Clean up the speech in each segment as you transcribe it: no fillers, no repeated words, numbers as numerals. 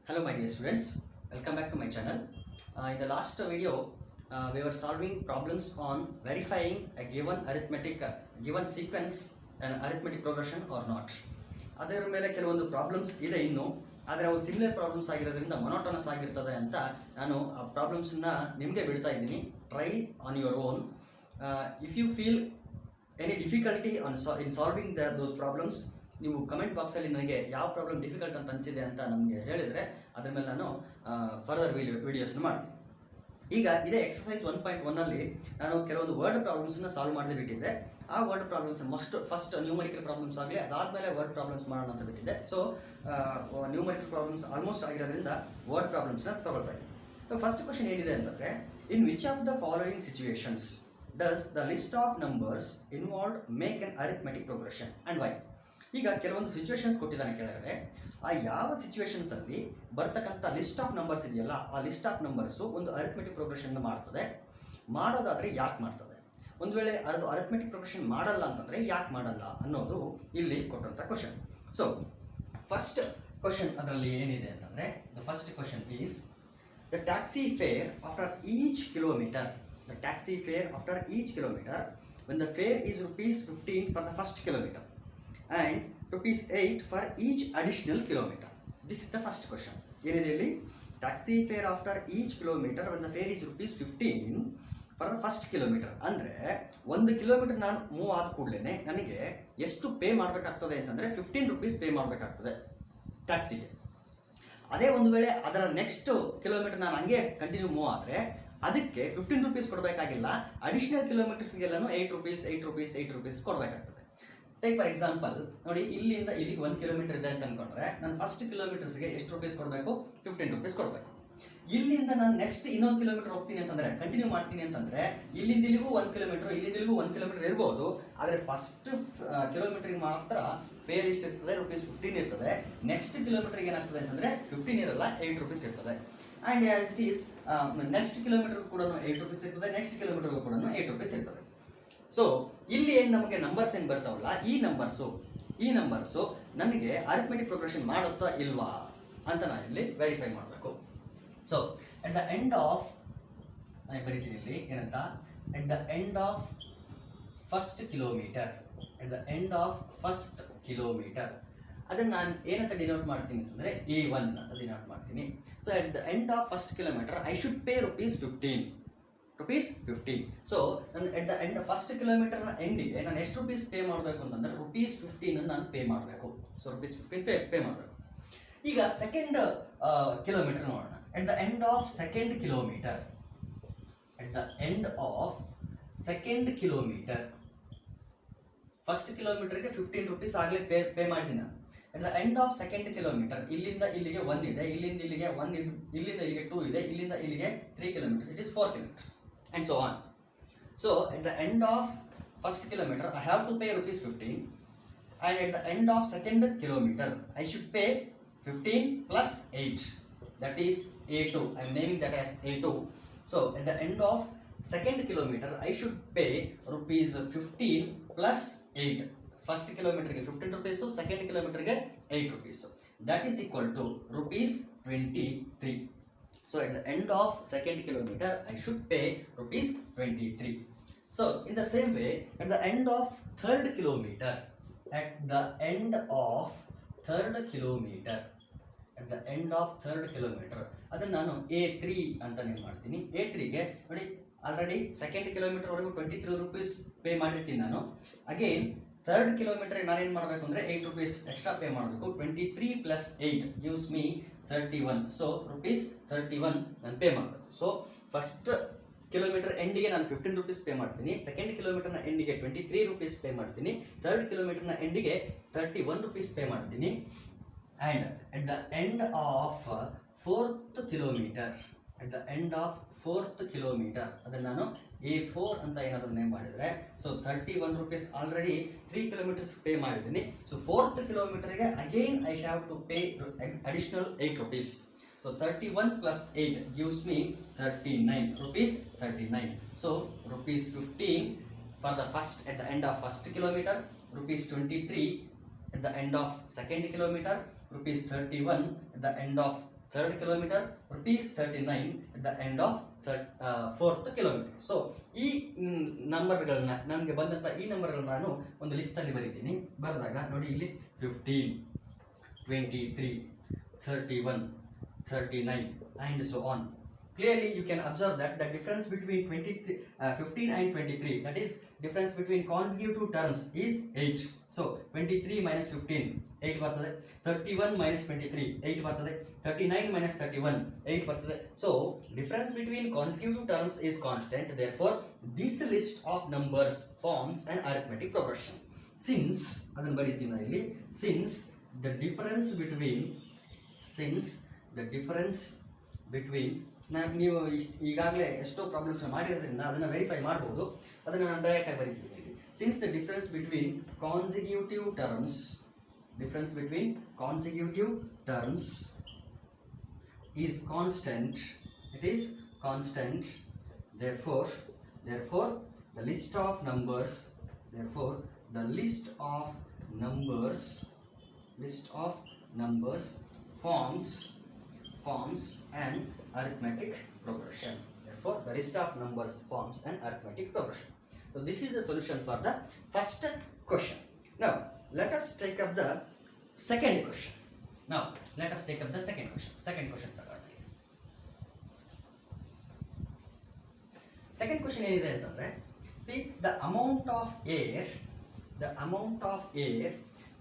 Hello my dear students, welcome back to my channel. In the last video we were solving problems on verifying a given given sequence an arithmetic progression or not. ಅದರ ಮೇಲೆ ಕೆಲವೊಂದು problems ಇದೆ ಇನ್ನು, ಆದರೆ ಅವು similar problems ಆಗಿರೋದ್ರಿಂದ monotonous ಆಗಿರ್ತದೆ ಅಂತ ನಾನು ಆ ಪ್ರಾಬ್ಲಮ್ಸನ್ನ ನಿಮಗೆ ಬಿಡ್ತಾ ಇದ್ದೀನಿ. Try on your own. If you feel any difficulty in solving those problems, ನೀವು ಕಮೆಂಟ್ ಬಾಕ್ಸಲ್ಲಿ ನನಗೆ ಯಾವ ಪ್ರಾಬ್ಲಮ್ ಡಿಫಿಕಲ್ಟ್ ಅಂತ ಅನಿಸಿದೆ ಅಂತ ನಮಗೆ ಹೇಳಿದರೆ ಅದ್ರ ಮೇಲೆ ನಾನು ಫರ್ದರ್ ವಿಡಿಯೋಸ್ನ ಮಾಡ್ತೀನಿ. ಈಗ ಇದೇ ಎಕ್ಸಸೈಸ್ 1.1 ನಾನು ಕೆಲವೊಂದು ವರ್ಡ್ ಪ್ರಾಬ್ಲಮ್ಸನ್ನ ಸಾಲ್ವ್ ಮಾಡದೆ ಬಿಟ್ಟಿದ್ದೆ. ಆ word problems first numerical problems ಆಗಲಿ, ಅದಾದಮೇಲೆ ವರ್ಡ್ ಪ್ರಾಬ್ಲಮ್ಸ್ ಮಾಡೋಣ ಅಂತ ಬಿಟ್ಟಿದ್ದೆ. ಸೊ ನ್ಯೂಮರಿಕಲ್ ಪ್ರಾಬ್ಲಮ್ಸ್ ಆಲ್ಮೋಸ್ಟ್ ಆಗಿರೋದ್ರಿಂದ ವರ್ಡ್ ಪ್ರಾಬ್ಲಮ್ಸ್ನ ತಗೊಳ್ತಾ ಇದ್ದೀನಿ. ಫಸ್ಟ್ ಕ್ವಶನ್ ಏನಿದೆ ಅಂತಂದರೆ, in which of the following situations does the list of numbers involve make an arithmetic progression and why? ಈಗ ಕೆಲವೊಂದು ಸಿಚುವೇಶನ್ಸ್ ಕೊಟ್ಟಿದ್ದಾನೆ ಕೆಳಗಡೆ. ಆ ಯಾವ ಸಿಚುವೇಶನ್ಸಲ್ಲಿ ಬರ್ತಕ್ಕಂಥ ಲಿಸ್ಟ್ ಆಫ್ ನಂಬರ್ಸ್ ಇದೆಯಲ್ಲ, ಆ ಲಿಸ್ಟ್ ಆಫ್ ನಂಬರ್ಸು ಒಂದು ಅರಿಥ್ಮೆಟಿಕ್ ಪ್ರೋಗ್ರೆಷನ್ ಮಾಡ್ತದೆ. ಮಾಡೋದಾದರೆ ಯಾಕೆ ಮಾಡ್ತದೆ? ಒಂದು ವೇಳೆ ಅದು ಅರಿಥ್ಮೆಟಿಕ್ ಪ್ರೋಗ್ರೆಷನ್ ಮಾಡಲ್ಲ ಅಂತಂದರೆ ಯಾಕೆ ಮಾಡಲ್ಲ ಅನ್ನೋದು ಇಲ್ಲಿ ಕೊಟ್ಟಂಥ ಕ್ವಶನ್. ಸೊ ಫಸ್ಟ್ ಕ್ವಶನ್ ಅದರಲ್ಲಿ ಏನಿದೆ ಅಂತಂದರೆ, the first question is the taxi fair after each kilometre. The taxi fair after each kilometre when the fare is ₹15 for the first kilometer and ₹8 for each additional kilometer. This is the first question. ಏನಿದೆ ಇಲ್ಲಿ? Taxi fair after each kilometre when the fare is ₹15 for the first kilometer. ಅಂದರೆ 1 kilometre ನಾನು move ಆದ ಕೂಡಲೇ ನನಗೆ ಎಷ್ಟು pay ಮಾಡಬೇಕಾಗ್ತದೆ ಅಂತಂದರೆ ₹15 ಪೇ ಮಾಡಬೇಕಾಗ್ತದೆ ಟ್ಯಾಕ್ಸಿಗೆ. ಅದೇ ಒಂದು ವೇಳೆ ಅದರ ನೆಕ್ಸ್ಟ್ ಕಿಲೋಮೀಟರ್ ನಾನು ಹಂಗೆ ಕಂಟಿನ್ಯೂ ಮೂವ್ ಆದರೆ ಅದಕ್ಕೆ ₹15 ಕೊಡಬೇಕಾಗಿಲ್ಲ, ಅಡಿಷನಲ್ ಕಿಲೋಮೀಟರ್ಸ್ಗೆಲ್ಲೂ ₹8 ಕೊಡಬೇಕಾಗ್ತದೆ. ಟೇಕ್ ಫಾರ್ ಎಕ್ಸಾಂಪಲ್ ನೋಡಿ, ಇಲ್ಲಿಂದ ಇಲ್ಲಿಗೆ 1 ಕಿಲೋಮೀಟರ್ ಇದೆ ಅಂತ ಅಂದ್ಕೊಂಡ್ರೆ ನಾನು ಫಸ್ಟ್ ಕಿಲೋಮೀಟರ್ಸ್ಗೆ ಎಷ್ಟು ರೂಪೀಸ್ ಕೊಡಬೇಕು? ₹15 ಕೊಡಬೇಕು. ಇಲ್ಲಿಂದ ನಾನು ನೆಕ್ಸ್ಟ್ ಇನ್ನೊಂದು ಕಿಲೋಮೀಟರ್ ಹೋಗ್ತೀನಿ ಅಂತಂದರೆ, ಕಂಟಿನ್ಯೂ ಮಾಡ್ತೀನಿ ಅಂತಂದರೆ, ಇಲ್ಲಿಂದ ಇಲ್ಲಿಗೂ 1 ಕಿಲೋಮೀಟರ್, ಇಲ್ಲಿಂದ ಇಲ್ಲಿಗೂ 1 ಕಿಲೋಮೀಟರ್ ಇರ್ಬೋದು. ಆದರೆ ಫಸ್ಟ್ ಕಿಲೋಮೀಟರ್ಗೆ ಮಾತ್ರ ಫೇರ್ ಎಷ್ಟು ಇರ್ತದೆ? ₹15 ಇರ್ತದೆ. ನೆಕ್ಸ್ಟ್ ಕಿಲೋಮೀಟರ್ಗೆ ಏನಾಗ್ತದೆ ಅಂತಂದರೆ 15 ಇರಲ್ಲ, ₹8 ಇರ್ತದೆ. And as it is next kilometre ಕೂಡ ₹8 ಇರ್ತದೆ, ನೆಕ್ಸ್ಟ್ ಕಿಲೋಮೀಟರ್ಗೂ ಕೂಡ ₹8 ಇರ್ತದೆ. ಸೊ ಇಲ್ಲಿ ಏನು ನಮಗೆ ನಂಬರ್ಸ್ ಏನು ಬರ್ತಾವಲ್ಲ, ಈ ನಂಬರ್ಸು ನನಗೆ ಅರಿಥ್ಮೆಟಿಕ್ ಪ್ರೋಗ್ರೆಷನ್ ಮಾಡುತ್ತಾ ಇಲ್ವಾ ಅಂತ ನಾನು ಇಲ್ಲಿ ವೆರಿಫೈ ಮಾಡಬೇಕು. So at the end of, ನಾನು ಬರೀತೀನಿ ಇಲ್ಲಿ ಏನಂತ, ಎಟ್ the end of first kilometre ಅದನ್ನು ನಾನು ಏನಂತ ಡಿನೋಟ್ ಮಾಡ್ತೀನಿ ಅಂತಂದರೆ A1 ಅಂತ ಡಿನೋಟ್ ಮಾಡ್ತೀನಿ. So at the end of first kilometre I should pay ₹15. So ನಾನು ಎಟ್ ದ ಎಂಡ್ ಫಸ್ಟ್ ಕಿಲೋಮೀಟರ್ನ ಎಂಡಿಗೆ ನಾನು ಎಷ್ಟು ರೂಪೀಸ್ ಪೇ ಮಾಡಬೇಕು ಅಂತಂದರೆ ₹15 ನಾನು ಪೇ ಮಾಡಬೇಕು. ಸೊ ₹15 ಪೇ ಮಾಡಬೇಕು. ಈಗ ಸೆಕೆಂಡ್ ಕಿಲೋಮೀಟರ್ ನೋಡೋಣ. ಎಟ್ the end of second kilometre first ಕಿಲೋಮೀಟರ್ಗೆ ₹15 ಆಗಲೇ ಪೇ ಮಾಡಿದ್ದೀನಿ ನಾನು. ಎಟ್ the end of second kilometre ಇಲ್ಲಿಂದ ಇಲ್ಲಿಗೆ 1 ಇದೆ, ಇಲ್ಲಿಂದ ಇಲ್ಲಿಗೆ 1 ಇದೆ, ಇಲ್ಲಿಂದ ಇಲ್ಲಿಗೆ 2 ಇದೆ, ಇಲ್ಲಿಂದ ಇಲ್ಲಿಗೆ 3 kilometres, it is 4 kilometres and so on. So at the end of first kilometer I have to pay ₹15, and at the end of second kilometer I should pay 15 plus 8, that is A2. I am naming that as A2. So at the end of second kilometer I should pay ₹15 plus 8. first kilometer ಗೆ ₹15, second kilometer ಗೆ ₹8. that is equal to ₹23. So at the end of second kilometer I should pay ₹23. So in the same way, at the end of third kilometer ಅದನ್ನು ನಾನು A3 ಅಂತ ಮಾಡ್ತೀನಿ. A3ಗೆ ನೋಡಿ, already second kilometre ವರೆಗೂ ₹23 pay ಮಾಡಿರ್ತೀನಿ ನಾನು. Again third ಕಿಲೋಮೀಟರ್ಗೆ ನಾನೇನು ಮಾಡಬೇಕು ಅಂದರೆ ₹8 ಎಕ್ಸ್ಟ್ರಾ ಪೇ ಮಾಡಬೇಕು. 23 plus 8 gives me 31. ಸೊ ₹31 ನಾನು ಪೇ ಮಾಡಬೇಕು. ಸೊ ಫಸ್ಟ್ ಕಿಲೋಮೀಟರ್ ಎಂಡಿಗೆ ನಾನು ₹15 ಪೇ ಮಾಡ್ತೀನಿ, ಸೆಕೆಂಡ್ ಕಿಲೋಮೀಟರ್ನ ಎಂಡಿಗೆ ₹23 ಪೇ ಮಾಡ್ತೀನಿ, ಥರ್ಡ್ ಕಿಲೋಮೀಟರ್ನ ಎಂಡಿಗೆ ₹31 ಪೇ ಮಾಡ್ತೀನಿ. And at the end of fourth kilometre ಅದನ್ನು ನಾನು A4 ಅಂತ ಏನಾದರೂ ನೇಮ್ ಮಾಡಿದರೆ, ಸೊ ₹31 ಆಲ್ರೆಡಿ 3 ಕಿಲೋಮೀಟರ್ಸ್ ಪೇ ಮಾಡಿದ್ದೀನಿ. ಸೊ ಫೋರ್ತ್ ಕಿಲೋಮೀಟರ್ಗೆ again I have to pay additional ₹8. So 31 plus 8 gives me 39. So ₹15 for the first at the end of first kilometer, ₹23 at the end of second kilometer, ₹31 at the end of 3rd kilometer, rupees 39 at the end of 4th kilometer. So ಈ ನಂಬರ್ಗಳನ್ನ ನನಗೆ ಬಂದಂಥ ಈ ನಂಬರ್ಗಳನ್ನ ನಾನು ಒಂದು ಲಿಸ್ಟಲ್ಲಿ ಬರೀತೀನಿ. ಬರೆದಾಗ ನೋಡಿ ಇಲ್ಲಿ 15, 23, 31, 39 and so on. Clearly you can observe that the difference between 15 and 23, that is difference between consecutive terms, is 8. So 23 minus 15 8 ಬರ್ತದೆ, 31 minus 23 8 ಬರ್ತದೆ, 39 minus 31 8 ಬರ್ತದೆ. So difference between consecutive terms is constant. Therefore this list of numbers forms an arithmetic progression. Since ಅದನ್ನು ಬರೀತೀನಿ ಇಲ್ಲಿ, since the difference between ನೀವು ಈಗಾಗಲೇ ಎಷ್ಟೋ problems ಮಾಡಿರೋದ್ರಿಂದ ಅದನ್ನು ವೆರಿಫೈ ಮಾಡ್ಬೋದು. ಅದನ್ನು ನಾನು ಡೈರೆಕ್ಟಾಗಿ ಬರೀತೀನಿ. Since the difference between consecutive terms is constant, it is constant. Therefore the list of numbers forms an arithmetic progression. Therefore the list of numbers forms an arithmetic progression. So this is the solution for the first question. Now let us take up the second question. Second question ಏನಿದೆ ಅಂತಂದ್ರೆ, see the amount of air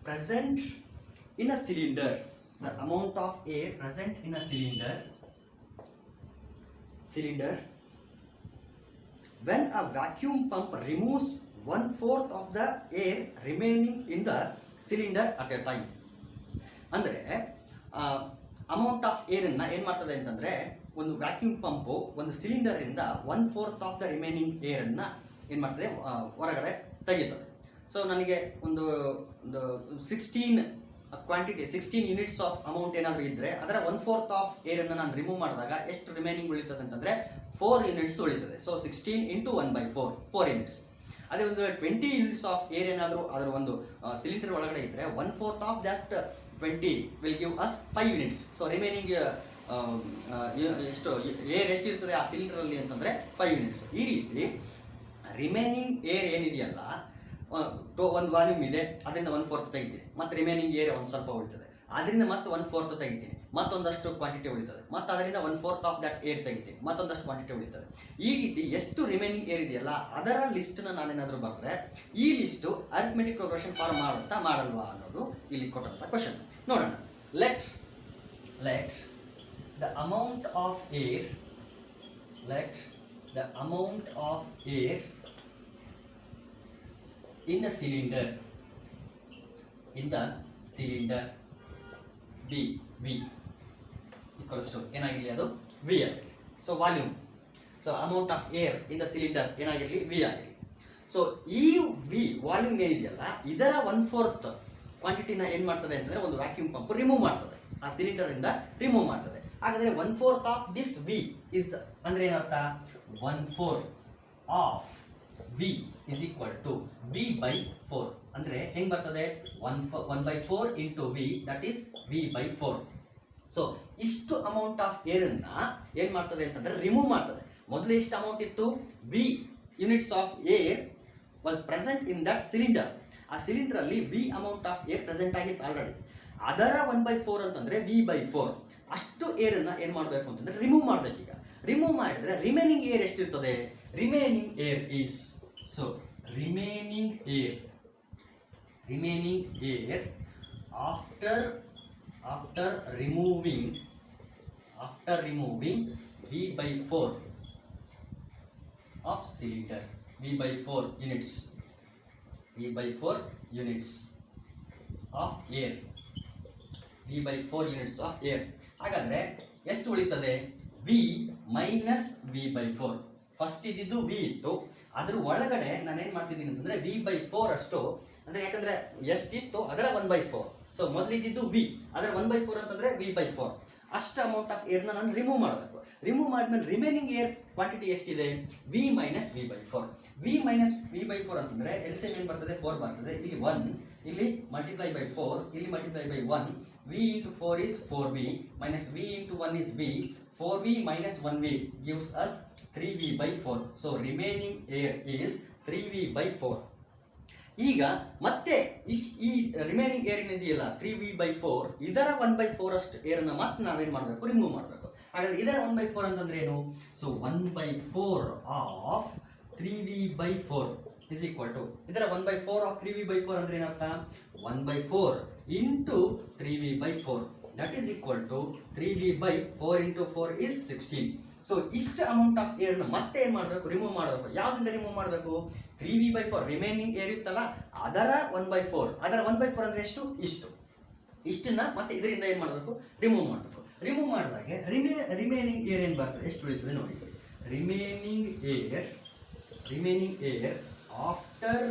present in a cylinder, when a vacuum pump removes 1/4 of the air remaining in the cylinder at a time. ಅಂದರೆ amount of ಏರನ್ನು ಏನು ಮಾಡ್ತದೆ ಅಂತಂದರೆ, ಒಂದು vacuum pump ಒಂದು ಸಿಲಿಂಡರಿಂದ 1/4 of the remaining ಏರನ್ನು ಏನು ಮಾಡ್ತದೆ, ಹೊರಗಡೆ ತೆಗಿತದೆ. ಸೊ ನನಗೆ ಒಂದು 16 ಯೂನಿಟ್ಸ್ ಆಫ್ ಅಮೌಂಟ್ ಏನಾದರೂ ಇದ್ದರೆ ಅದರ 1/4 ಆಫ್ ಏರನ್ನು ನಾನು ರಿಮೂವ್ ಮಾಡಿದಾಗ ಎಷ್ಟು ರಿಮೈನಿಂಗ್ ಉಳಿತದೆ ಅಂತಂದರೆ 4 ಯೂನಿಟ್ಸ್ ಉಳಿತದೆ. So 16 × 1/4 4 units. ಅದೇ ಒಂದು 20 ಯೂನಿಟ್ಸ್ ಆಫ್ ಏರ್ ಏನಾದರೂ ಅದರ ಒಂದು ಸಿಲಿಂಡರ್ ಒಳಗಡೆ ಇದ್ದರೆ 1/4 of that 20 will give us 5 units. So remaining air ಎಷ್ಟಿರ್ತದೆ ಆ ಸಿಲಿಂಡರಲ್ಲಿ ಅಂತಂದರೆ 5 ಯೂನಿಟ್ಸ್. ಈ ರೀತಿ ರಿಮೈನಿಂಗ್ ಏರ್ ಏನಿದೆಯಲ್ಲ, ಒಂದು ವಾಲ್ಯೂಮ್ ಇದೆ, ಅದರಿಂದ 1/4 ತೆಗಿತೀನಿ, ಮತ್ತು ರಿಮೈನಿಂಗ್ ಏರ್ ಒಂದು ಸ್ವಲ್ಪ ಉಳಿತದೆ, ಅದರಿಂದ ಮತ್ತೆ 1/4 ತೆಗಿತೀನಿ, ಮತ್ತೊಂದಷ್ಟು ಕ್ವಾಂಟಿಟಿ ಉಳಿತದೆ, ಮತ್ತು ಅದರಿಂದ 1/4 ಆಫ್ ದಟ್ ಏರ್ ತೆಗಿತೀನಿ, ಮತ್ತೊಂದಷ್ಟು ಕ್ವಾಂಟಿಟಿ ಉಳಿತದೆ. ಈ ರೀತಿ ಎಷ್ಟು ರಿಮೈನಿಂಗ್ ಏರ್ ಇದೆಯಲ್ಲ ಅದರ ಲಿಸ್ಟನ್ನ ನಾನೇನಾದರೂ ಬರೆದ್ರೆ ಈ ಲಿಸ್ಟು ಅರಿಥಮೆಟಿಕ್ ಪ್ರೋಗ್ರೆಷನ್ ಫಾರ್ಮ್ ಮಾಡುತ್ತಾ ಮಾಡಲ್ವಾ ಅನ್ನೋದು ಇಲ್ಲಿ ಕೊಟ್ಟಂಥ ಕ್ವಶನ್. ನೋಡೋಣ. Let the amount of air in the cylinder V equals to ಏನಾಗಿರಲಿ, ಅದು V ಆಗಿರಲಿ. So volume, so amount of air in the cylinder ಏನಾಗಿರಲಿ, V ಆಗಿರಲಿ. ಸೊ ಈ V ವಾಲ್ಯೂಮ್ ಏನಿದೆಯಲ್ಲ ಇದರ 1/4 ಕ್ವಾಂಟಿಟಿನ ಏನು ಮಾಡ್ತದೆ ಅಂತಂದರೆ ಒಂದು ವ್ಯಾಕ್ಯೂಮ್ ಪಂಪ್ ರಿಮೂವ್ ಮಾಡ್ತದೆ, ಆ ಸಿಲಿಂಡರಿಂದ ರಿಮೂವ್ ಮಾಡ್ತದೆ. ಹಾಗಾದರೆ 1/4 ಆಫ್ ದಿಸ್ V ಇಸ್ ಅಂದರೆ ಏನರ್ಥ, 1/4 of V is equal to V/4. ಅಂದರೆ ಹೆಂಗೆ ಬರ್ತದೆ, 1/4 into V, that is V/4. So ಇಷ್ಟು ಅಮೌಂಟ್ ಆಫ್ ಏರನ್ನು ಏನು ಮಾಡ್ತದೆ ಅಂತಂದರೆ ರಿಮೂವ್ ಮಾಡ್ತದೆ. ಮೊದಲು ಎಷ್ಟು ಅಮೌಂಟ್ ಇತ್ತು, V units of air was present in that cylinder. ಆ ಸಿಲಿಂಡರಲ್ಲಿ V amount of air present ಆಗಿತ್ತು ಆಲ್ರೆಡಿ. ಅದರ 1/4 ಅಂತಂದರೆ V/4. ಅಷ್ಟು ಏರನ್ನು ಏನು ಮಾಡಬೇಕು ಅಂತಂದರೆ ರಿಮೂವ್ ಮಾಡಬೇಕೀಗ. ರಿಮೂವ್ ಮಾಡಿದರೆ ರಿಮೈನಿಂಗ್ ಏರ್ ಎಷ್ಟಿರ್ತದೆ, remaining air is, so remaining air after removing V/4 of cylinder, V/4 units of air, V/4 units of air. ಹಾಗಾದರೆ ಎಷ್ಟು ಉಳಿತದೆ, V ಮೈನಸ್ V/4. ಫಸ್ಟ್ ಇದ್ದಿದ್ದು V ಇತ್ತು, ಅದ್ರ ಒಳಗಡೆ ನಾನೇನು ಮಾಡ್ತಿದ್ದೀನಿ ಅಂತಂದರೆ V/4 ಅಷ್ಟು, ಅಂದರೆ ಯಾಕಂದರೆ ಎಷ್ಟಿತ್ತು ಅದರ 1/4. ಸೊ ಮೊದಲಿದ್ದು V, ಅದರ 1/4 ಅಂತಂದರೆ V/4. ಅಷ್ಟು ಅಮೌಂಟ್ ಆಫ್ ಏರ್ನ ನಾನು ರಿಮೂವ್ ಮಾಡಬೇಕು. ರಿಮೂವ್ ಮಾಡಿದ್ಮೇಲೆ ರಿಮೈನಿಂಗ್ ಏರ್ ಕ್ವಾಂಟಿಟಿ ಎಷ್ಟಿದೆ, V minus V/4. V minus V/4 ಅಂತಂದರೆ ಎಲ್ಸಿಎಂ ಏನು ಬರ್ತದೆ, 4 ಬರ್ತದೆ. ಇಲ್ಲಿ 1, ಇಲ್ಲಿ ಮಲ್ಟಿಪ್ಲೈ ಬೈ 4, ಇಲ್ಲಿ multiply by 1, V into 4 is 4V minus V into 1 is V. 4V minus 1V gives us 3V by 4. So remaining air is 3V by 4. ಈಗ ಮತ್ತೆ ಈ ರಿಮೈನಿಂಗ್ ಏರ್ ಏನಿದೆಯಲ್ಲ 3V by 4 ಇದರ 1/4 ಅಷ್ಟು ಏರನ್ನು ಮತ್ತೆ ನಾವೇನು ಮಾಡಬೇಕು, ರಿಮೂವ್ ಮಾಡಬೇಕು. ಹಾಗಾದ್ರೆ ಇದರ 1/4 ಅಂತಂದ್ರೆ ಏನು? So 1/4 of 3V by 4 is equal to, ಇದರ 1/4 ಆಫ್ 3V by 4 ಅಂದ್ರೆ ಏನರ್ಥ? 1/4 into 3V by 4 that is equal to 3V by 4 into 4 is 16. So ಇಷ್ಟು ಅಮೌಂಟ್ ಆಫ್ ಏರ್ನ ಮತ್ತೆ ಏನು ಮಾಡಬೇಕು, ರಿಮೂವ್ ಮಾಡಬೇಕು. ಯಾವುದರಿಂದ ರಿಮೂವ್ ಮಾಡಬೇಕು? 3V by 4 ರಿಮೈನಿಂಗ್ ಏರ್ ಇತ್ತಲ್ಲ ಅದರ 1/4, ಅದರ 1/4 ಅಂದ್ರೆ ಎಷ್ಟು? ಇಷ್ಟನ್ನ ಮತ್ತೆ ಇದರಿಂದ ಏನು ಮಾಡಬೇಕು, ರಿಮೂವ್ ಮಾಡಬೇಕು. ರಿಮೂವ್ ಮಾಡಿದಾಗೆ ರಿಮೈನಿಂಗ್ ಏರ್ ಏನು ಬರ್ತದೆ, ಎಷ್ಟು ಉಳಿತದೆ ನೋಡಿ. Remaining air after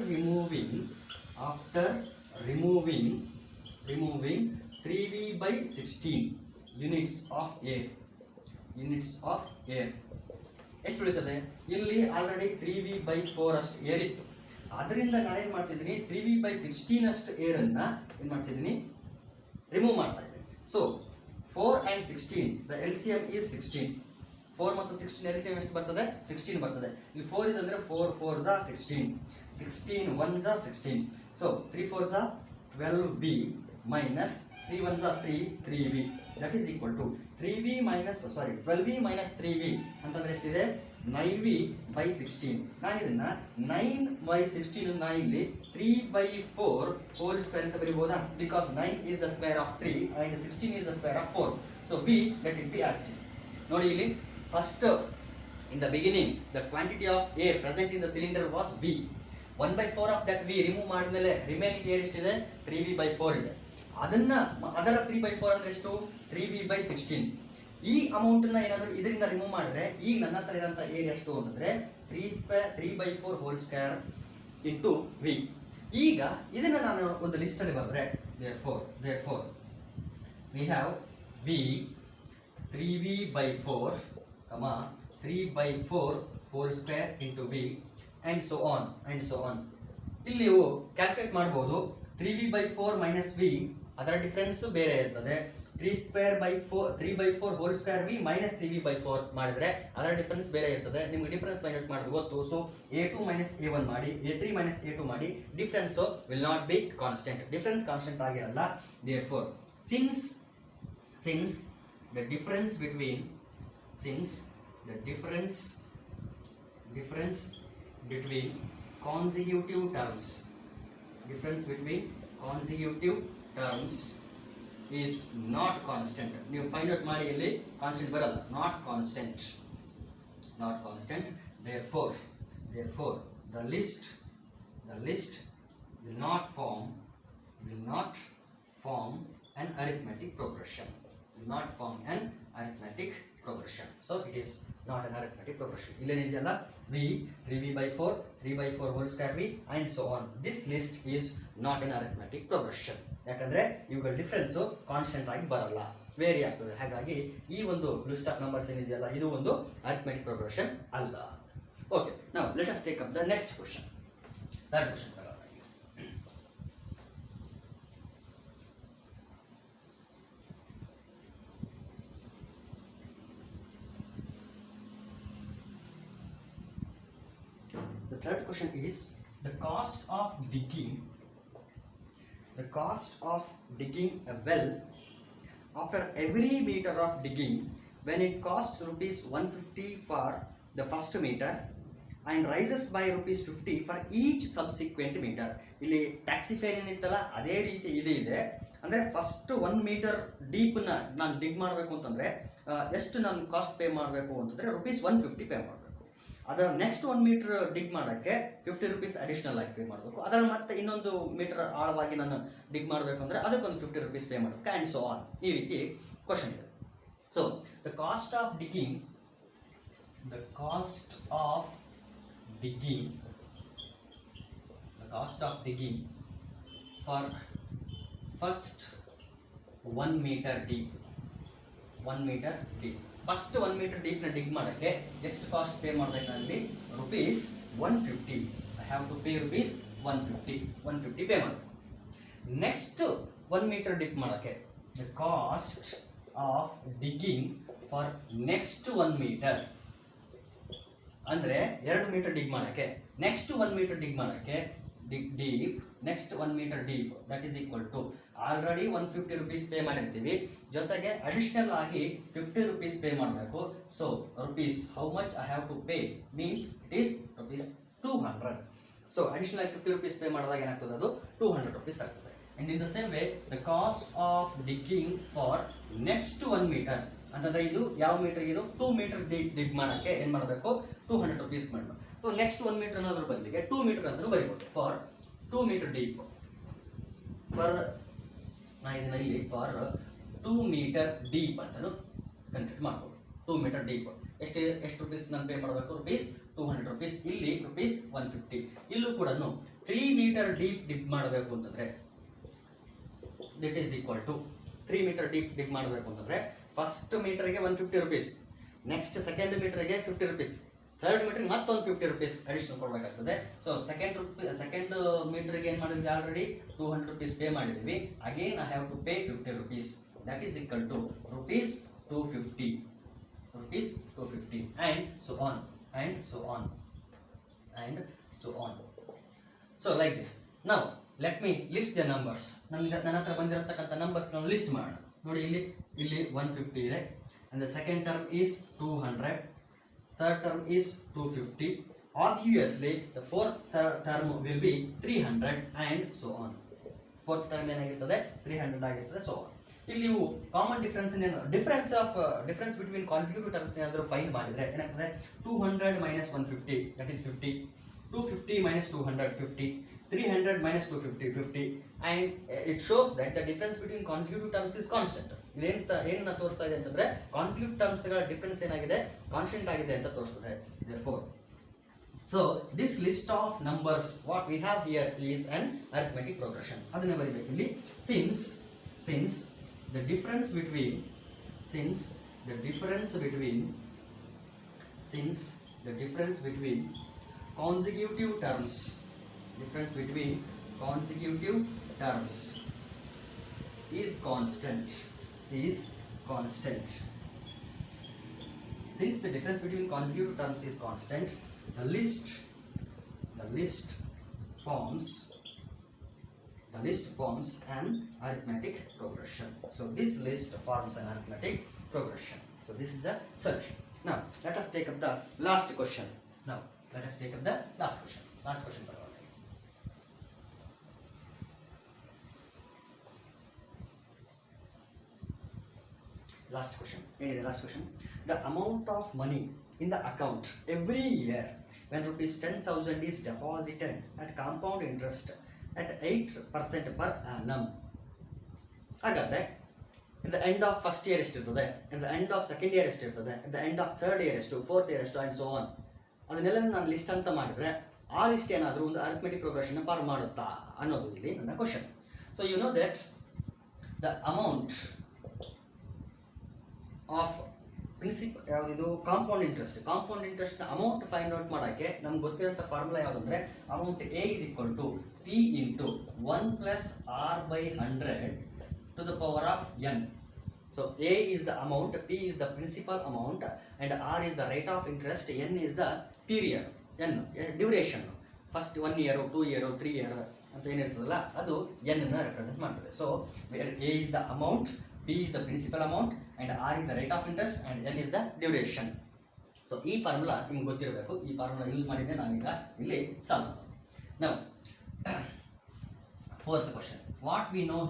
removing 3V by 16 units of air ಎಷ್ಟು ಉಳಿತದೆ? ಇಲ್ಲಿ ಆಲ್ರೆಡಿ 3V by 4 ಅಷ್ಟು ಏರ್ ಇತ್ತು. ಅದರಿಂದ ನಾನೇನು ಮಾಡ್ತಿದ್ದೀನಿ, 3V by 16 ಅಷ್ಟು ಏರನ್ನು ಏನು ಮಾಡ್ತಿದ್ದೀನಿ, ರಿಮೂವ್ ಮಾಡ್ತಾ ಇದ್ದೀನಿ. So 4 and 16 the LCM is 16. 4 ಮತ್ತು 16 LCM ಎಷ್ಟು ಬರ್ತದೆ? 16 ಬರ್ತದೆ. ಇಲ್ಲಿ 4 is ಅಂದರೆ 4 4s are 16, 16 1s are 16. So 3 4s are 12V minus 3 1s are 3V. That is equal to 12V minus 3V ಅಂತಂದ್ರೆ ಎಷ್ಟಿದೆ? 9V by 16. ನಾನು ಇದನ್ನ 9 by 16 ನ ಇಲ್ಲಿ 3/4 whole square ಅಂತ ಬರೀಬಹುದಾ? Because 9 is the square of 3 and 16 is the square of 4. So V, let it be as it is. ನೋಡಿ ಇಲ್ಲಿ first in the beginning the quantity of air present in the cylinder was V. 1/4 of that V remove ಮಾಡಿದ್ಮೇಲೆ remaining air ಎಷ್ಟಿದೆ? 3V by 4 ಇದೆ. ಅದರ 3/4 ಅಂದ್ರೆ ಎಷ್ಟು? 3V by 16. ಈ ಅಮೌಂಟನ್ನ ಏನಾದರೂ ಇದರಿಂದ ರಿಮೂವ್ ಮಾಡಿದ್ರೆ ಈಗ ನನ್ನ ಹತ್ರ ಇರೋಂಥ ಏರ್ ಎಷ್ಟು ಅಂತಂದ್ರೆ 3/4 ಹೋಲ್ ಸ್ಕ್ವೇರ್ ಇಂಟು V. ಈಗ ಇದನ್ನ ನಾನು ಒಂದು ಲಿಸ್ಟಲ್ಲಿ ಬರೆದ್ರೆ therefore we have V 3V by 4 3/4 whole square into V and so on. ಇಲ್ಲಿ ನೀವು ಕ್ಯಾಲ್ಕುಲೇಟ್ ಮಾಡಬಹುದು. 3V by 4 minus V ಅದರ ಡಿಫರೆನ್ಸ್ ಬೇರೆ ಇರ್ತದೆ. 3/4 whole square V minus 3V by 4 ಮಾಡಿದ್ರೆ ಅದರ ಡಿಫರೆನ್ಸ್ ಬೇರೆ ಇರ್ತದೆ. ನಿಮಗೆ ಡಿಫರೆನ್ಸ್ ಫೈಂಡ್ ಔಟ್ ಮಾಡೋದು ಗೊತ್ತು. ಸೊ A2 minus A1 ಮಾಡಿ, A3 minus A2 ಮಾಡಿ, difference will not be constant. Difference constant ಆಗಿರಲ್ಲ. therefore since the difference between consecutive terms is not constant. ನೀವು ಫೈಂಡ್ ಔಟ್ ಮಾಡಿ, ಇಲ್ಲಿ ಕಾನ್ಸ್ಟೆಂಟ್ ಬರಲ್ಲ, not constant. therefore the list will not form an arithmetic progression. So it is not an arithmetic progression. ಇಲ್ಲೇನಿದೆಯಲ್ಲ V 3V by 4 3/4 whole square V and so on. This list is not an arithmetic progression. ಯಾಕಂದ್ರೆ ಇವುಗಳ difference constant ಆಗಿ ಬರಲ್ಲ, very ಆಗ್ತದೆ. ಹಾಗಾಗಿ ಈ ಒಂದು list of numbers ಏನಿದೆಯಲ್ಲ ಇದು ಒಂದು ಅರಿಥಮೆಟಿಕ್ ಪ್ರೋಗ್ರೆಷನ್ ಅಲ್ಲ. Okay, now let us take up the next question. Third question ತಗೊಳ್ಳೋಣ. The third question is the cost of digging a well after every meter of digging, when it costs rupees 150 for the first meter and rises by rupees 50 for each subsequent meter. ಇಲ್ಲಿ taxi fair ಏನಿತ್ತಲ್ಲ ಅದೇ ರೀತಿ ಇದೆ. ಅಂದರೆ first 1 metre ಡೀಪ್ನ ನಾನು ಡಿಗ್ ಮಾಡಬೇಕು ಅಂತಂದರೆ ಎಷ್ಟು ನಾನು ಕಾಸ್ಟ್ ಪೇ ಮಾಡಬೇಕು ಅಂತಂದರೆ rupees 150 ಪೇ ಮಾಡಬೇಕು. ಅದರ ನೆಕ್ಸ್ಟ್ 1 ಮೀಟರ್ ಡಿಗ್ ಮಾಡೋಕ್ಕೆ 50 rupees ಅಡಿಷನಲ್ ಆಗಿ ಪೇ ಮಾಡಬೇಕು. ಅದರ ಮತ್ತೆ ಇನ್ನೊಂದು ಮೀಟರ್ ಆಳವಾಗಿ ನಾನು ಡಿಗ್ ಮಾಡಬೇಕು ಅಂದರೆ ಅದಕ್ಕೊಂದು 50 rupees ಪೇ ಮಾಡಬೇಕು ಆ್ಯಂಡ್ ಸೊ ಆನ್. ಈ ರೀತಿ ಕ್ವಶನ್ ಇದೆ. So the cost of digging for first 1 meter deep. First 1 metre ಡೀಪ್ನ ಡಿಗ್ ಮಾಡೋಕ್ಕೆ ಎಷ್ಟು ಕಾಸ್ಟ್ ಪೇ ಮಾಡಬೇಕು ಅಲ್ಲಿ? rupees 150. I have to pay rupees 150 pay ಮಾಡಬೇಕು. ನೆಕ್ಸ್ಟ್ 1 ಮೀಟರ್ ಡಿಪ್ ಮಾಡೋಕ್ಕೆ the cost of digging for next 1 meter. ಅಂದರೆ 2 metre dig ಮಾಡೋಕ್ಕೆ, next 1 metre dig ಮಾಡೋಕ್ಕೆ deep, next 1 metre deep, that is equal to already 150 rupees pay ಮಾಡಿರ್ತೀವಿ, ಜೊತೆಗೆ additional ಆಗಿ 50 rupees pay ಮಾಡಬೇಕು. So rupees, how much I have to pay means it is rupees 200. So additional ಆಗಿ 50 rupees pay ಮಾಡಿದಾಗ ಏನಾಗ್ತದೆ, ಅದು 200 rupees ಆಗ್ತದೆ. And in the same way the cost of digging for next 1 meter ಅಂತಂದ್ರೆ ಇದು ಯಾವ metre, ಇದು 2 ಮೀಟರ್ ಡಿಗ್ ಮಾಡೋಕ್ಕೆ ಏನು ಮಾಡಬೇಕು, 200 rupees ಮಾಡಬೇಕು. ಸೊ ನೆಕ್ಸ್ಟ್ 1 ಮೀಟರ್ ಅನ್ನೋದ್ರ ಬದಲಿಗೆ 2 ಮೀಟರ್ ಅಂತಲೂ ಬರೀಬೋದು. ಫಾರ್ 2 ಮೀಟರ್ ಡೀಪ್, ಫಾರ್ ನಾ ಇದನ್ನ ಇಲ್ಲಿ ಫಾರ್ 2 ಮೀಟರ್ ಡೀಪ್ ಅಂತಲೂ ಕನ್ಸಿಡರ್ ಮಾಡ್ಬೋದು. 2 ಮೀಟರ್ ಡೀಪ್ ಎಷ್ಟು rupees ನಾನು ಪೇ ಮಾಡಬೇಕು, rupees 200 rupees. ಇಲ್ಲಿ rupees 150. ಇಲ್ಲೂ ಕೂಡ 3 ಮೀಟರ್ ಡೀಪ್ ಡಿಗ್ ಮಾಡಬೇಕು ಅಂತಂದ್ರೆ that is equal to 3 metre deep dig ಮಾಡಬೇಕು ಅಂತಂದ್ರೆ ಫಸ್ಟ್ ಮೀಟರ್ಗೆ 150 rupees, ನೆಕ್ಸ್ಟ್ ಸೆಕೆಂಡ್ ಮೀಟರ್ಗೆ 50 rupees, ಥರ್ಡ್ ಮೀಟರ್ಗೆ ಮತ್ತೊಂದು 50 rupees ಅಡಿಷನಲ್ ಕೊಡಬೇಕಾಗ್ತದೆ. ಸೊ ಸೆಕೆಂಡ್ ಮೀಟರ್ಗೆ ಏನು ಮಾಡಿದ್ವಿ, ಆಲ್ರೆಡಿ 200 rupees ಪೇ ಮಾಡಿದ್ವಿ. Again I have to pay 50 rupees, that is equal to rupees 250 and so on and so on and so on. So like this. Now let me list the numbers. ನನ್ನ ಹತ್ರ ಬಂದಿರತಕ್ಕಂಥ numbers ನಾವು list ಮಾಡೋಣ. ನೋಡಿ ಇಲ್ಲಿ 150 ಇದೆ, and the second term is 200, third term is 250. Obviously the fourth term will be 300 and so on. Fourth term ಏನಾಗಿರ್ತದೆ, 300 ಆಗಿರ್ತದೆ. So ಇಲ್ಲಿ ನೀವು common difference between consecutive terms ಏನಾದರೂ ಫೈಂಡ್ ಮಾಡಿದ್ರೆ ಏನಾಗ್ತದೆ, 200 minus 150 that is 50, 250 minus 200 50, 300 minus 250 50, and it shows that the difference between consecutive terms is constant. ಏನನ್ನ ತೋರಿಸ್ತಾ ಇದೆ ಅಂತಂದ್ರೆ ಕಾನ್ಸಿಕ್ಯೂಟಿವ್ ಟರ್ಮ್ಸ್ಗಳ ಡಿಫರೆನ್ಸ್ ಏನಾಗಿದೆ, ಕಾನ್ಸ್ಟೆಂಟ್ ಆಗಿದೆ ಅಂತ ತೋರಿಸ್ತದೆ. therefore so this list of numbers what we have here is an arithmetic progression. ಅದನ್ನ ಬರೀಬೇಕು ಇಲ್ಲಿ. since the difference between consecutive terms is constant. Since the difference between consecutive terms is constant, the list forms an arithmetic progression. So this list forms an arithmetic progression. So this is the solution. Now let us take up the last question. Last question Last question. The amount of money in the account every year when rupees 10,000 is deposited at compound interest at 8% per annum. ಹಾಗಾದ್ರೆ in the end of first year ಎಷ್ಟಿರ್ತದೆ, in the end of second year ಎಷ್ಟಿರ್ತದೆ, in the end of third year ಎಷ್ಟು, fourth year ಎಷ್ಟು, and so on. ಅದನ್ನೆಲ್ಲ ನಾನು list ಅಂತ ಮಾಡಿದ್ರೆ ಆ list ಏನಾದರೂ ಒಂದು ಅರಿಥಮೆಟಿಕ್ ಪ್ರೋಗ್ರೆಷನ್ ಫಾರ್ಮ್ ಮಾಡುತ್ತಾ ಅನ್ನೋದು ಇಲ್ಲಿ ನನ್ನ question. So you know that the amount of ಯಾವುದಿದು compound interest amount find out ಮಾಡೋಕ್ಕೆ ನಮ್ಗೆ ಗೊತ್ತಿರೋಂಥ ಫಾರ್ಮುಲಾ ಯಾವುದಂದ್ರೆ amount A is equal to P into 1 + r/100 to the power of n. So a is the amount, p is the principal amount, and r is the rate of interest, n is the period, duration. First 1 year 2 year 3 year ಅಂತ ಏನಿರ್ತದಲ್ಲ ಅದು n ಅನ್ನು represent ಮಾಡ್ತದೆ. So a is the amount, p is the principal amount, and r is the rate of interest, and n is the duration. So ಈ formula ನಿಮ್ಗೆ ಗೊತ್ತಿರಬೇಕು. ಈ formula use ಮಾಡಿದ್ದೆ ನಾನೀಗ ಇಲ್ಲಿ solve. Now fourth question. What we know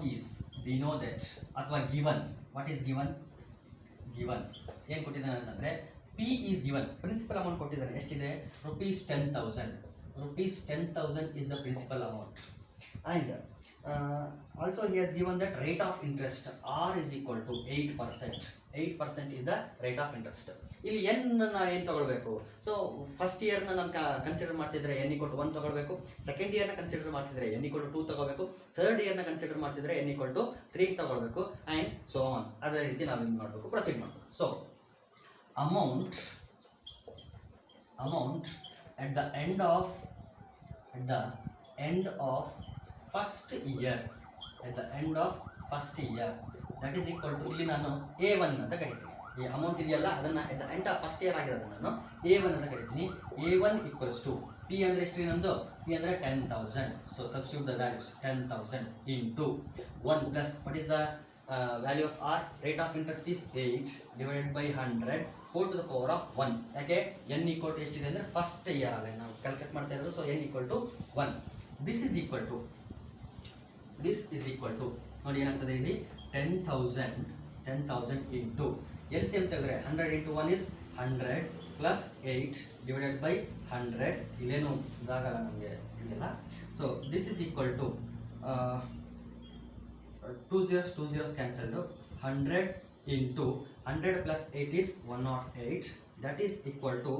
that ಅಥವಾ given. What is given ಏನು ಕೊಟ್ಟಿದ್ದಾನೆ ಅಂತಂದರೆ P is given, principal amount ಕೊಟ್ಟಿದ್ದಾನೆ. ಎಷ್ಟಿದೆ, rupees 10,000 is the principal amount, and also he has given that rate of interest r is equal to 8%. 8% is the rate of interest. ಇಲ್ಲಿ N ಏನು ತಗೊಳ್ಬೇಕು. So first ಇಯರ್ನ ನಾನು consider ಮಾಡ್ತಿದ್ರೆ n = 1 ತಗೊಳ್ಬೇಕು, second ಇಯರ್ನ consider ಮಾಡ್ತಿದ್ರೆ n = 2 ತಗೋಬೇಕು, third ಇಯರ್ನ consider ಮಾಡ್ತಿದ್ರೆ n = 3 ತಗೊಳ್ಬೇಕು, ಆ್ಯಂಡ್ ಸೋ ಆನ್. ಅದೇ ರೀತಿ ನಾವು ಏನು ಮಾಡಬೇಕು, ಪ್ರೊಸೀಡ್ ಮಾಡಬೇಕು. So amount at the end of first year that is equal to ಇಲ್ಲಿ ನಾನು A1 ಅಂತ ಕರಿತೀನಿ. ಈ ಅಮೌಂಟ್ ಇದೆಯಲ್ಲ ಅದನ್ನು at the end of first year ಆಗಿರೋದನ್ನು ನಾನು A1 ಅಂತ ಕರಿತೀನಿ. A1 ಈಕ್ವಲ್ಸ್ ಟು P ಅಂದರೆ ಎಷ್ಟು ನಮ್ಮದು? P ಅಂದರೆ 10,000. So substitute the values 10,000 into 1 plus what is the value of R? Rate of interest is 8 divided by 100 4 to the power of 1. ಯಾಕೆ n equal to ಎಷ್ಟಿದೆ ಅಂದರೆ first year ಅಲ್ಲ ನಾವು calculate ಮಾಡ್ತಾ ಇರೋದು. So n equal to 1. This is equal to ನೋಡಿ ಏನಾಗ್ತದೆ ಇಲ್ಲಿ 10,000 ಇಂಟು LCM ತೆಗೆದ್ರೆ 100 into 1 is 100 plus 8 divided by 100. ಇಲ್ಲೇನು ಇದಾಗಲ್ಲ ನಮಗೆ ಇದೆಲ್ಲ. So this is equal to 2 zeros cancelled. 100 into 100 plus 8 is 108. That is equal to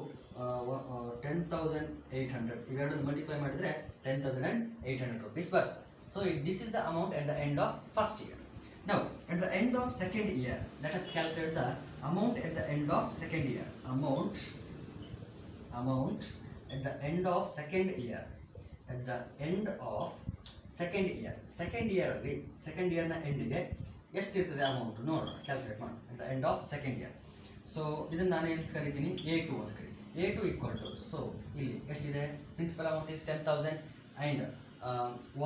10,800. ಇವೆರಡನ್ನು ಮಲ್ಟಿಪ್ಲೈ ಮಾಡಿದರೆ 10,800 rupees ಬರುತ್ತೆ. So this is the amount at the end of first year. Now at the end of second year, let us calculate the amount at the end of second year. Amount at the end of second year. At the end of second year. Second year na end ಗೆ ಎಷ್ಟು ಇರ್ತದೆ amount ನೋಡೋಣ, calculate ಮಾಡೋಣ. at the end of second year. So ಇದನ್ನು ನಾನು ಏನು ಕರಿತೀನಿ? A2 ಅಂತ ಕರಿತೀನಿ. A2 ಈಕ್ವಲ್ ಟು, ಸೊ ಇಲ್ಲಿ ಎಷ್ಟಿದೆ? Principal amount is 10,000 and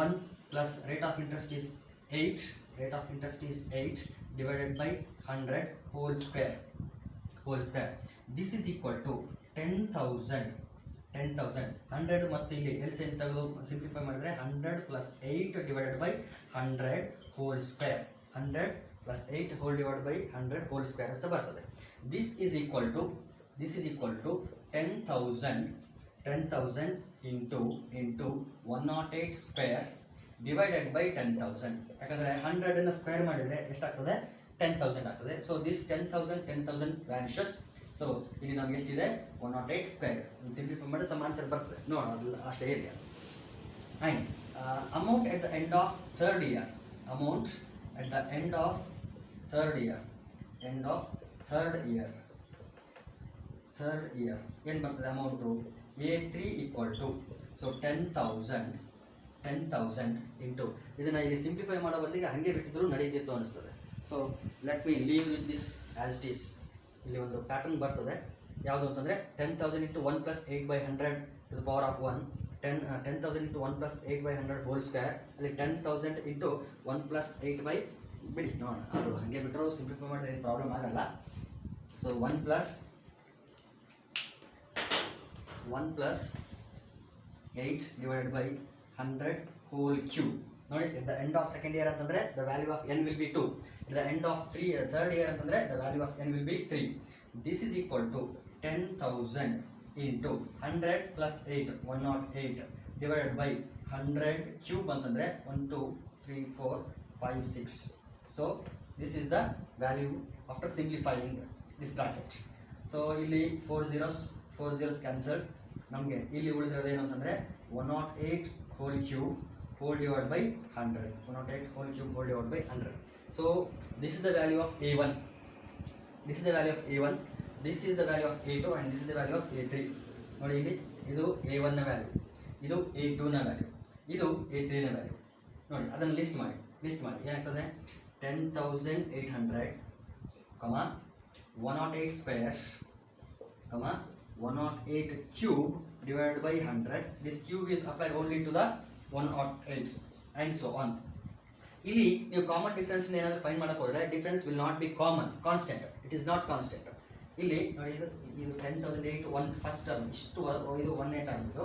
1 plus rate of interest is 8. Rate of interest is 8 divided by 100 whole square. This is equal to 10,000. 100 ಮತ್ತು ಇಲ್ಲಿ LCM ತೆಗೆದು ಸಿಂಪ್ಲಿಫೈ ಮಾಡಿದ್ರೆ 100 plus 8 divided by 100 whole square. 100 plus 8 whole divided by 100 whole square ಅಂತ ಬರ್ತದೆ. This is equal to 10,000 into 108 square divided by 10,000. ಯಾಕಂದರೆ 100 square ಮಾಡಿದರೆ ಎಷ್ಟಾಗ್ತದೆ? 10,000 ಆಗ್ತದೆ. So this 10,000 vanishes. ಸೊ ಇಲ್ಲಿ ನಮ್ಗೆ ಎಷ್ಟಿದೆ? 108 ಸ್ಕ್ವೇರ್. ಸಿಂಪ್ಲಿಫೈ ಮಾಡಿದ್ರೆ ಸಮ್ ಆನ್ಸರ್ ಬರ್ತದೆ. ನೋಡೋಣ, ಅದು ಅಷ್ಟೇ area. And amount at the end of third year. ಏನು ಬರ್ತದೆ amount? A3 equal to, so 10,000 into ಇದನ್ನು ಇಲ್ಲಿ ಸಿಂಪ್ಲಿಫೈ ಮಾಡೋ ಬದಲಿಗೆ ಹಾಗೆ ಬಿಟ್ಟಿದ್ರು ನಡೀತಿತ್ತು ಅನಿಸ್ತದೆ. So let me leave with this as it is. ಇಲ್ಲಿ ಒಂದು ಪ್ಯಾಟರ್ನ್ ಬರ್ತದೆ. ಯಾವುದು ಅಂತಂದರೆ 10,000 into 1 plus 8/100 to the power of 1. 10,000 into 1 plus 8/100 whole square. ಅಲ್ಲಿ 10,000 ಇಂಟು 1 ಪ್ಲಸ್ 8 ಬಿಡಿ ನೋಡೋಣ, ಅದು ಹಾಗೆ ಬಿಟ್ಟರು ಸಿಂಪ್ಲಿಫೈ ಮಾಡಿದ್ರೆ ಏನು ಪ್ರಾಬ್ಲಮ್ ಆಗಲ್ಲ. So 1 plus 8 divided by 100 whole cube. ನೋಡಿ, at the end of second year ಅಂತಂದ್ರೆ the value of n will be 2. at the end of third year ಅಂತಂದ್ರೆ the value of n will be 3. this is equal to 10,000 into 100 plus 8 108 divided by 100 cube ಅಂತಂದ್ರೆ 1 2 3 4 5 6. so this is the value after simplifying this bracket. so ಇಲ್ಲಿ 4 zeros cancelled. ನಮಗೆ ಇಲ್ಲಿ ಉಳಿದಿರೋದು ಏನು ಅಂತಂದರೆ 108 whole cube whole divided by 100. 108 whole cube whole divided by 100. So this is the value of A1. This is the value of A1. This is the value of A2 and this is the value of A3. ನೋಡಿ ಇಲ್ಲಿ ಇದು A1 ನ value, ಇದು A2 ನ value, ಇದು A3 ನ value. ನೋಡಿ ಅದನ್ನು ಲಿಸ್ಟ್ ಮಾಡಿ ಏನಾಗ್ತದೆ? 10,800, 108 square, 108 cube divided by 100. This cube is applied only to the 108 and so on. ಇಲ್ಲಿ ನೀವು ಕಾಮನ್ ಡಿಫ್ರೆನ್ಸ್ ಏನಾದರೂ ಫೈಂಡ್ ಮಾಡಕ್ಕೆ ಹೋದರೆ difference will not be constant. It is not constant. ಇಲ್ಲಿ ನೋಡಿ, ಇದು 10,008 1 ಫಸ್ಟ್ ಟರ್ಮ್, ಇಷ್ಟು ಇದು 1ನೇ ಟರ್ಮ್, ಇದು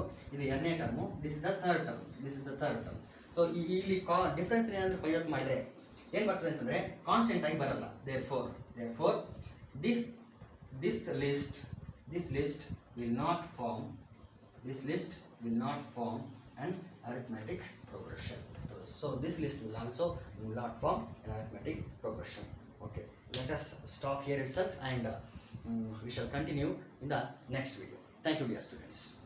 2ನೇ term, this is the third term. So ಇಲ್ಲಿ ಡಿಫ್ರೆನ್ಸ್ ಏನಾದರೂ ಫೈಂಡ್ ಔಟ್ ಮಾಡಿದರೆ ಏನು ಬರ್ತದೆ ಅಂತಂದರೆ ಕಾನ್ಸ್ಟೆಂಟ್ ಆಗಿ ಬರಲ್ಲ. therefore this list will not form an arithmetic progression. So this list will also not form an arithmetic progression. Okay, let us stop here itself and we shall continue in the next video. Thank you, dear students.